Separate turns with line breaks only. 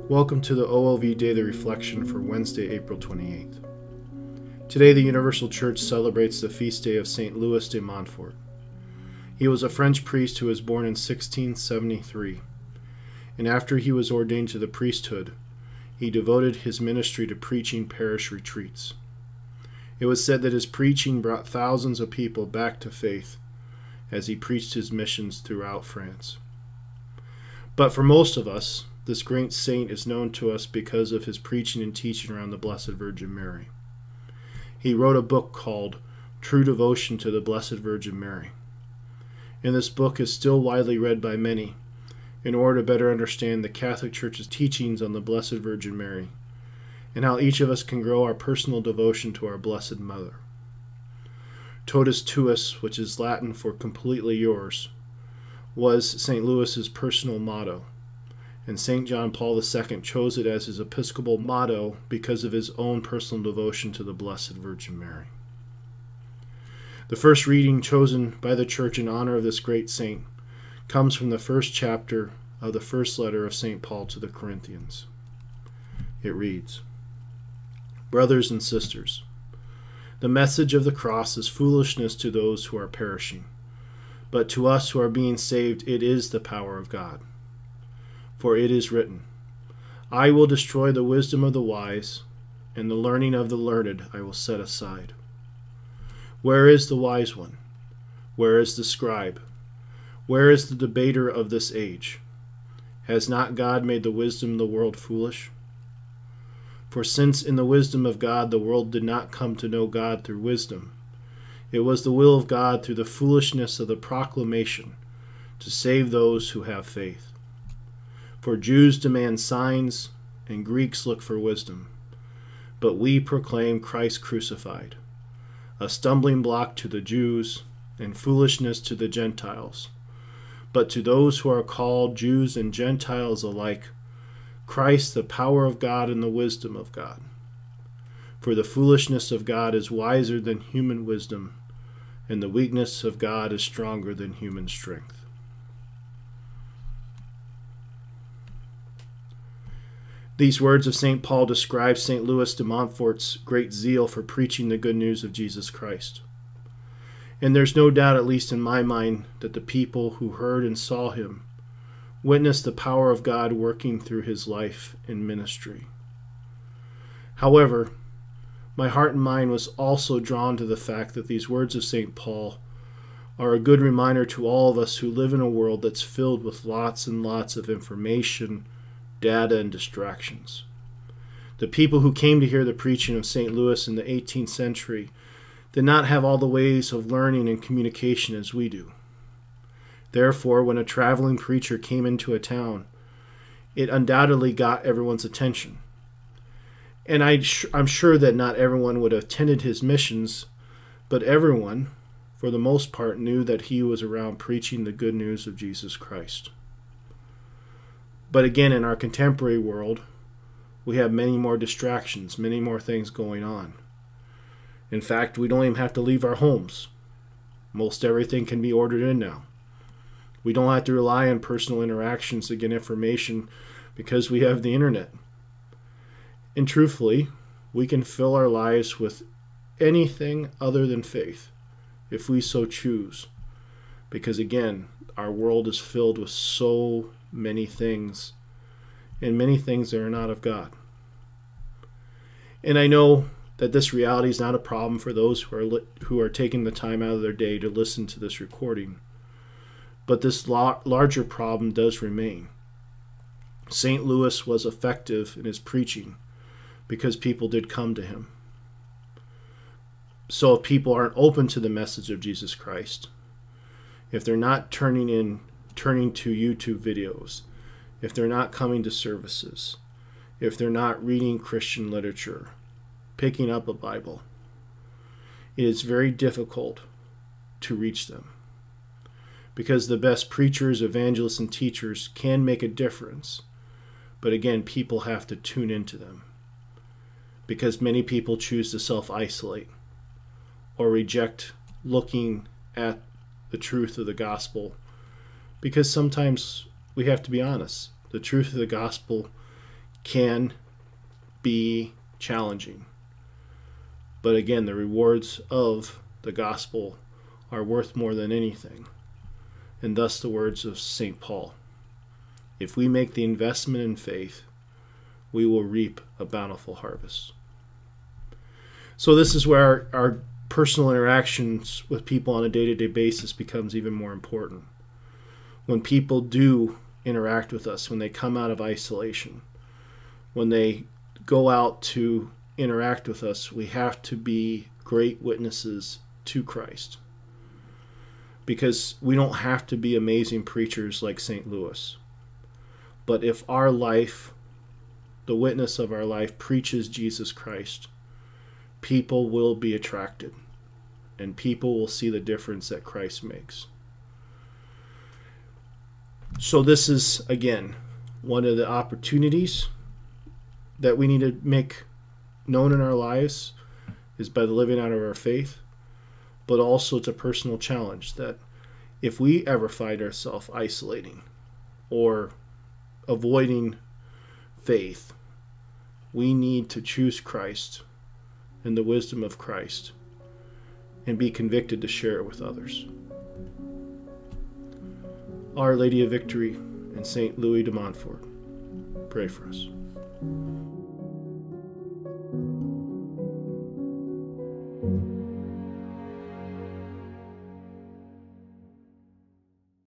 Welcome to the OLV Daily Reflection for Wednesday, April 28th. Today, the Universal Church celebrates the feast day of St. Louis de Montfort. He was a French priest who was born in 1673, and after he was ordained to the priesthood, he devoted his ministry to preaching parish retreats. It was said that his preaching brought thousands of people back to faith as he preached his missions throughout France. But for most of us, this great saint is known to us because of his preaching and teaching around the Blessed Virgin Mary. He wrote a book called True Devotion to the Blessed Virgin Mary. And this book is still widely read by many in order to better understand the Catholic Church's teachings on the Blessed Virgin Mary and how each of us can grow our personal devotion to our Blessed Mother. Totus tuus, which is Latin for completely yours, was St. Louis's personal motto, and St. John Paul II chose it as his episcopal motto because of his own personal devotion to the Blessed Virgin Mary. The first reading chosen by the Church in honor of this great saint comes from the first chapter of the first letter of St. Paul to the Corinthians. It reads, "Brothers and sisters, the message of the cross is foolishness to those who are perishing, but to us who are being saved it is the power of God. For it is written, I will destroy the wisdom of the wise, and the learning of the learned I will set aside. Where is the wise one? Where is the scribe? Where is the debater of this age? Has not God made the wisdom of the world foolish? For since in the wisdom of God the world did not come to know God through wisdom, it was the will of God through the foolishness of the proclamation to save those who have faith. For Jews demand signs, and Greeks look for wisdom. But we proclaim Christ crucified, a stumbling block to the Jews, and foolishness to the Gentiles. But to those who are called Jews and Gentiles alike, Christ the power of God and the wisdom of God. For the foolishness of God is wiser than human wisdom, and the weakness of God is stronger than human strength." These words of St. Paul describe St. Louis de Montfort's great zeal for preaching the good news of Jesus Christ. And there's no doubt, at least in my mind, that the people who heard and saw him witnessed the power of God working through his life and ministry. However, my heart and mind was also drawn to the fact that these words of St. Paul are a good reminder to all of us who live in a world that's filled with lots and lots of information, data, and distractions. The people who came to hear the preaching of St. Louis in the 18th century did not have all the ways of learning and communication as we do. Therefore, when a traveling preacher came into a town, it undoubtedly got everyone's attention. And I'm sure that not everyone would have attended his missions, but everyone, for the most part, knew that he was around preaching the good news of Jesus Christ. But again, in our contemporary world, we have many more distractions, many more things going on. In fact, we don't even have to leave our homes. Most everything can be ordered in now. We don't have to rely on personal interactions to get information because we have the internet. And truthfully, we can fill our lives with anything other than faith, if we so choose. Because again, our world is filled with so many things, and many things that are not of God. And I know that this reality is not a problem for those who are taking the time out of their day to listen to this recording. But this larger problem does remain. St. Louis was effective in his preaching because people did come to him. So if people aren't open to the message of Jesus Christ, if they're not turning to YouTube videos, if they're not coming to services, if they're not reading Christian literature, picking up a Bible, it is very difficult to reach them. Because the best preachers, evangelists, and teachers can make a difference, but again, people have to tune into them. Because many people choose to self-isolate or reject looking at the truth of the gospel, because sometimes we have to be honest. The truth of the gospel can be challenging. But again, the rewards of the gospel are worth more than anything. And thus the words of St. Paul. If we make the investment in faith, we will reap a bountiful harvest. So this is where our personal interactions with people on a day-to-day basis becomes even more important. When people do interact with us, when they come out of isolation, when they go out to interact with us, we have to be great witnesses to Christ. Because we don't have to be amazing preachers like St. Louis. But if our life, the witness of our life, preaches Jesus Christ, people will be attracted. And people will see the difference that Christ makes. So this is, again, one of the opportunities that we need to make known in our lives is by the living out of our faith. But also it's a personal challenge that if we ever find ourselves isolating or avoiding faith, we need to choose Christ and the wisdom of Christ and be convicted to share it with others. Our Lady of Victory and St. Louis de Montfort, pray for us.